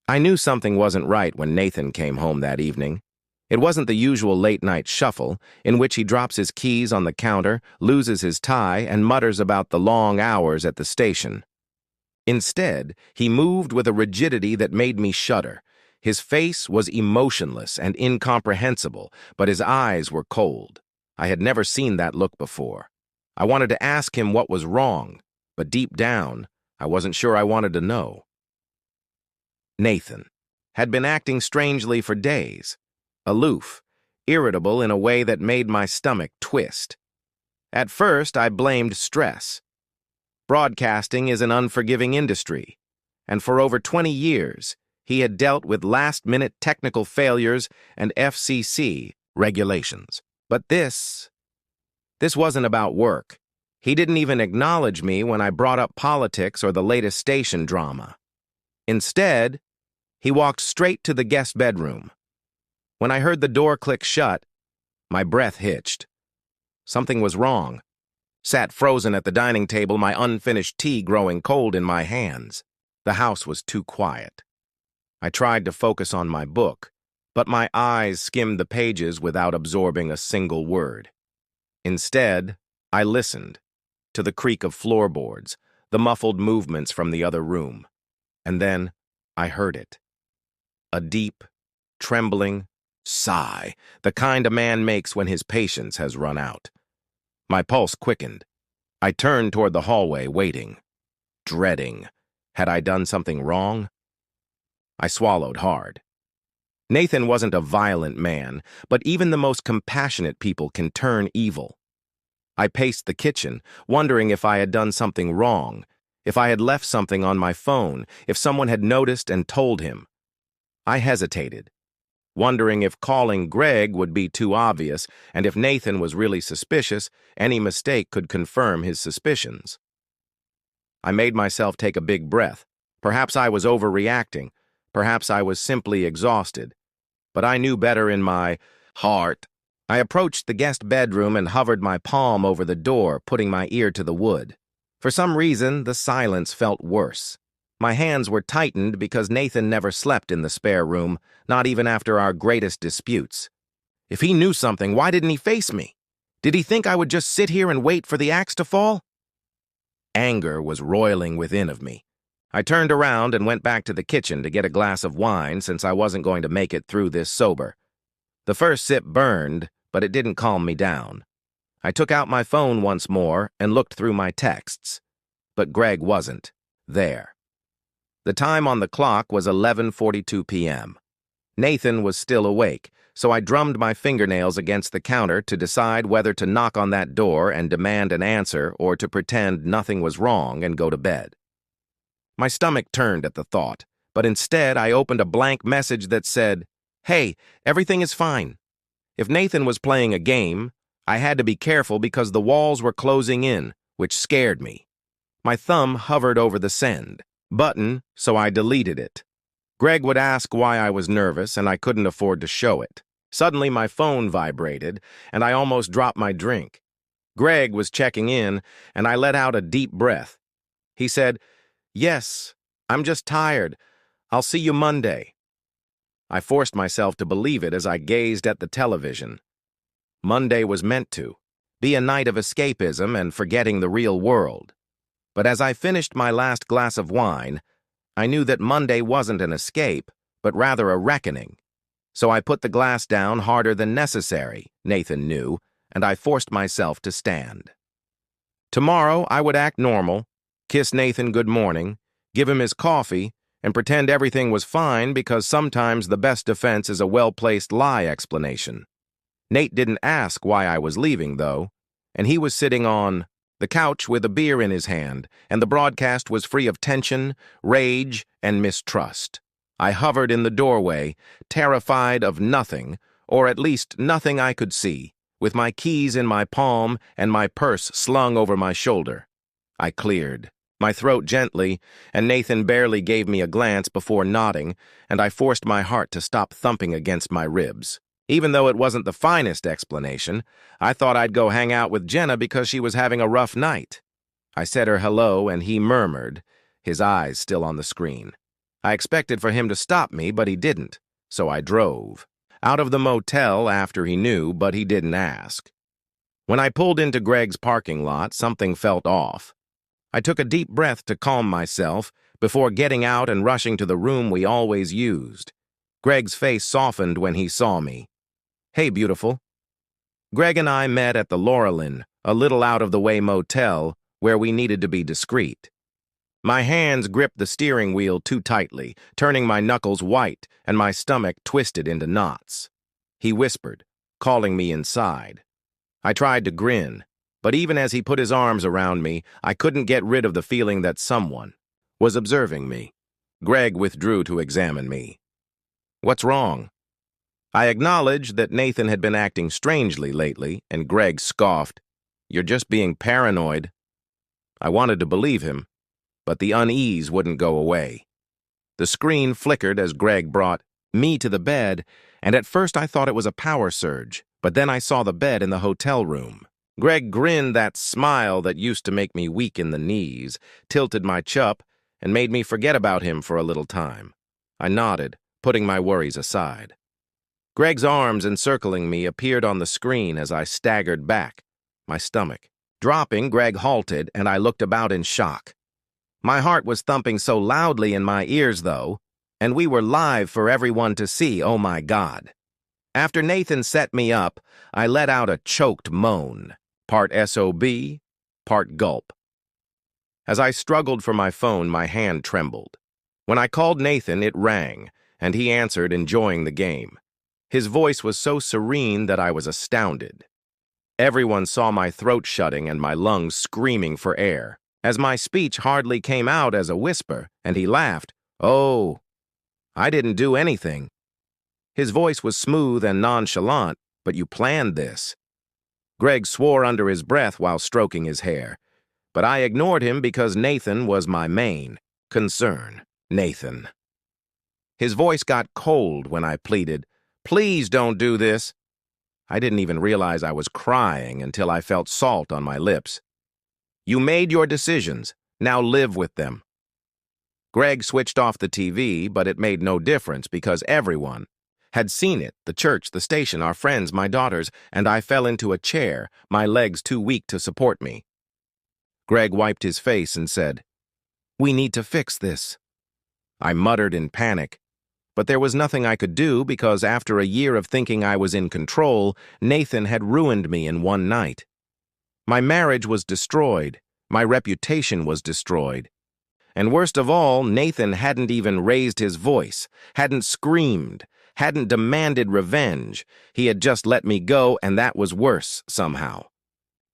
I knew something wasn't right when Nathan came home that evening. It wasn't the usual late-night shuffle, in which he drops his keys on the counter, loses his tie, and mutters about the long hours at the station. Instead, he moved with a rigidity that made me shudder. His face was emotionless and incomprehensible, but his eyes were cold. I had never seen that look before. I wanted to ask him what was wrong, but deep down, I wasn't sure I wanted to know. Nathan had been acting strangely for days, aloof, irritable in a way that made my stomach twist. At first, I blamed stress. Broadcasting is an unforgiving industry, and for over 20 years, he had dealt with last-minute technical failures and FCC regulations. But this wasn't about work. He didn't even acknowledge me when I brought up politics or the latest station drama. Instead, he walked straight to the guest bedroom. When I heard the door click shut, my breath hitched. Something was wrong. Sat frozen at the dining table, my unfinished tea growing cold in my hands. The house was too quiet. I tried to focus on my book, but my eyes skimmed the pages without absorbing a single word. Instead, I listened to the creak of floorboards, the muffled movements from the other room. And then I heard it. A deep, trembling sigh, the kind a man makes when his patience has run out. My pulse quickened. I turned toward the hallway, waiting, dreading. Had I done something wrong? I swallowed hard. Nathan wasn't a violent man, but even the most compassionate people can turn evil. I paced the kitchen, wondering if I had done something wrong, if I had left something on my phone, if someone had noticed and told him. I hesitated, wondering if calling Greg would be too obvious, and if Nathan was really suspicious, any mistake could confirm his suspicions. I made myself take a big breath. Perhaps I was overreacting. Perhaps I was simply exhausted. But I knew better in my heart. I approached the guest bedroom and hovered my palm over the door, putting my ear to the wood. For some reason, the silence felt worse. My hands were tightened because Nathan never slept in the spare room, not even after our greatest disputes. If he knew something, why didn't he face me? Did he think I would just sit here and wait for the axe to fall? Anger was roiling within of me. I turned around and went back to the kitchen to get a glass of wine since I wasn't going to make it through this sober. The first sip burned, but it didn't calm me down. I took out my phone once more and looked through my texts. But Greg wasn't there. The time on the clock was 11:42 p.m. Nathan was still awake, so I drummed my fingernails against the counter to decide whether to knock on that door and demand an answer or to pretend nothing was wrong and go to bed. My stomach turned at the thought, but instead I opened a blank message that said, "Hey, everything is fine." If Nathan was playing a game, I had to be careful because the walls were closing in, which scared me. My thumb hovered over the send button, so I deleted it. Greg would ask why I was nervous, and I couldn't afford to show it. Suddenly, my phone vibrated, and I almost dropped my drink. Greg was checking in, and I let out a deep breath. He said, "Yes, I'm just tired. I'll see you Monday." I forced myself to believe it as I gazed at the television. Monday was meant to be a night of escapism and forgetting the real world. But as I finished my last glass of wine, I knew that Monday wasn't an escape, but rather a reckoning. So I put the glass down harder than necessary, Nathan knew, and I forced myself to stand. Tomorrow I would act normal, kiss Nathan good morning, give him his coffee, and pretend everything was fine because sometimes the best defense is a well-placed lie explanation. Nate didn't ask why I was leaving, though, and he was sitting on the couch with a beer in his hand, and the broadcast was free of tension, rage, and mistrust. I hovered in the doorway, terrified of nothing, or at least nothing I could see, with my keys in my palm and my purse slung over my shoulder. I cleared my throat gently, and Nathan barely gave me a glance before nodding, and I forced my heart to stop thumping against my ribs. Even though it wasn't the finest explanation, I thought I'd go hang out with Jenna because she was having a rough night. I said her hello, and he murmured, his eyes still on the screen. I expected for him to stop me, but he didn't, so I drove. Out of the motel after he knew, but he didn't ask. When I pulled into Greg's parking lot, something felt off. I took a deep breath to calm myself before getting out and rushing to the room we always used. Greg's face softened when he saw me. "Hey, beautiful." Greg and I met at the Laurelin, a little out-of-the-way motel where we needed to be discreet. My hands gripped the steering wheel too tightly, turning my knuckles white and my stomach twisted into knots. He whispered, calling me inside. I tried to grin, but even as he put his arms around me, I couldn't get rid of the feeling that someone was observing me. Greg withdrew to examine me. "What's wrong?" I acknowledged that Nathan had been acting strangely lately, and Greg scoffed. "You're just being paranoid." I wanted to believe him, but the unease wouldn't go away. The screen flickered as Greg brought me to the bed, and at first I thought it was a power surge, but then I saw the bed in the hotel room. Greg grinned that smile that used to make me weak in the knees, tilted my chup, and made me forget about him for a little time. I nodded, putting my worries aside. Greg's arms encircling me appeared on the screen as I staggered back, my stomach. Dropping, Greg halted, and I looked about in shock. My heart was thumping so loudly in my ears, though, and we were live for everyone to see, oh my God. After Nathan set me up, I let out a choked moan, part SOB, part gulp. As I struggled for my phone, my hand trembled. When I called Nathan, it rang, and he answered, enjoying the game. His voice was so serene that I was astounded. Everyone saw my throat shutting and my lungs screaming for air, as my speech hardly came out as a whisper, and he laughed. "Oh, I didn't do anything." His voice was smooth and nonchalant, "But you planned this." Greg swore under his breath while stroking his hair, but I ignored him because Nathan was my main concern. Nathan. His voice got cold when I pleaded, "Please don't do this." I didn't even realize I was crying until I felt salt on my lips. "You made your decisions. Now live with them." Greg switched off the TV, but it made no difference because everyone had seen it, the church, the station, our friends, my daughters, and I fell into a chair, my legs too weak to support me. Greg wiped his face and said, "We need to fix this." I muttered in panic, but there was nothing I could do because after a year of thinking I was in control, Nathan had ruined me in one night. My marriage was destroyed, my reputation was destroyed. And worst of all, Nathan hadn't even raised his voice, hadn't screamed, hadn't demanded revenge. He had just let me go, and that was worse, somehow.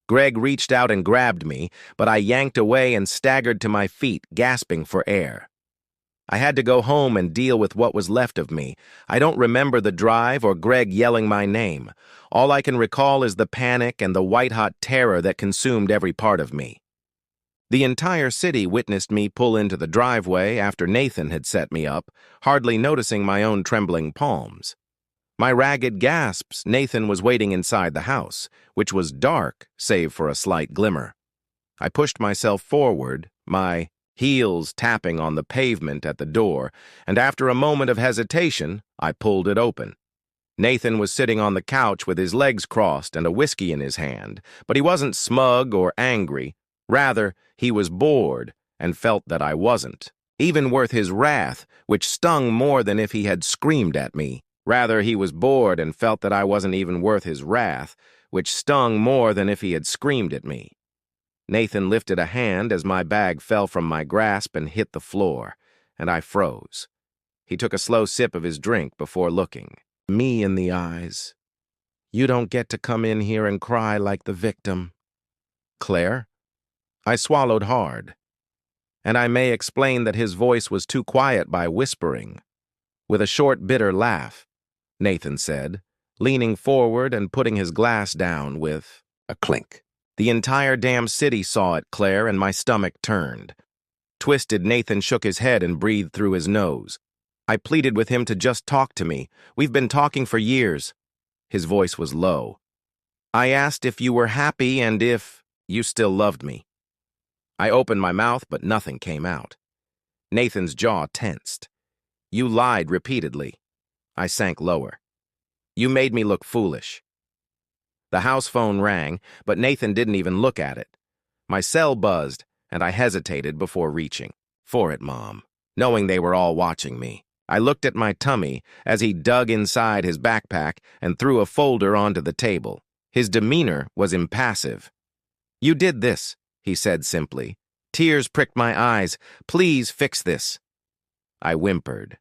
Greg reached out and grabbed me, but I yanked away and staggered to my feet, gasping for air. I had to go home and deal with what was left of me. I don't remember the drive or Greg yelling my name. All I can recall is the panic and the white-hot terror that consumed every part of me. The entire city witnessed me pull into the driveway after Nathan had set me up, hardly noticing my own trembling palms. My ragged gasps, Nathan was waiting inside the house, which was dark save for a slight glimmer. I pushed myself forward, my heels tapping on the pavement at the door, and after a moment of hesitation, I pulled it open. Nathan was sitting on the couch with his legs crossed and a whiskey in his hand, but he wasn't smug or angry. Rather, he was bored and felt that I wasn't, even worth his wrath, which stung more than if he had screamed at me. Rather, he was bored and felt that I wasn't even worth his wrath, which stung more than if he had screamed at me. Nathan lifted a hand as my bag fell from my grasp and hit the floor, and I froze. He took a slow sip of his drink before looking me in the eyes. "You don't get to come in here and cry like the victim." "Claire?" I swallowed hard, and I may explain that his voice was too quiet by whispering. With a short, bitter laugh, Nathan said, leaning forward and putting his glass down with a clink. "The entire damn city saw it, Claire, and my stomach turned." Twisted, Nathan shook his head and breathed through his nose. I pleaded with him to just talk to me. "We've been talking for years." His voice was low. "I asked if you were happy and if you still loved me." I opened my mouth, but nothing came out. Nathan's jaw tensed. You lied repeatedly. I sank lower. You made me look foolish. The house phone rang, but Nathan didn't even look at it. My cell buzzed, and I hesitated before reaching for it, Mom, knowing they were all watching me. I looked at my tummy as he dug inside his backpack and threw a folder onto the table. His demeanor was impassive. You did this, he said simply. Tears pricked my eyes. Please fix this. I whimpered.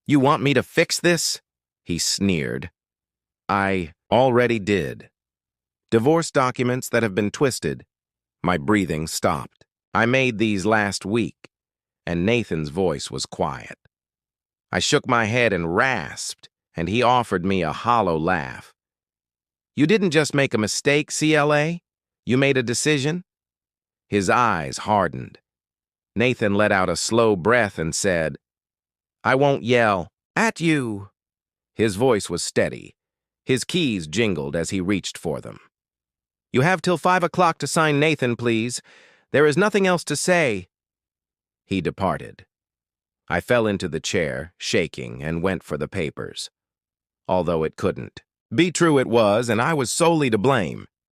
You want me to fix this? He sneered. I already did. Divorce documents that have been twisted. My breathing stopped. I made these last week, and Nathan's voice was quiet. I shook my head and rasped, and he offered me a hollow laugh. You didn't just make a mistake, CLA? You made a decision? His eyes hardened. Nathan let out a slow breath and said, I won't yell at you. His voice was steady. His keys jingled as he reached for them. You have till 5 o'clock to sign Nathan, please. There is nothing else to say. He departed. I fell into the chair, shaking, and went for the papers. Although it couldn't be true, it was, and I was solely to blame.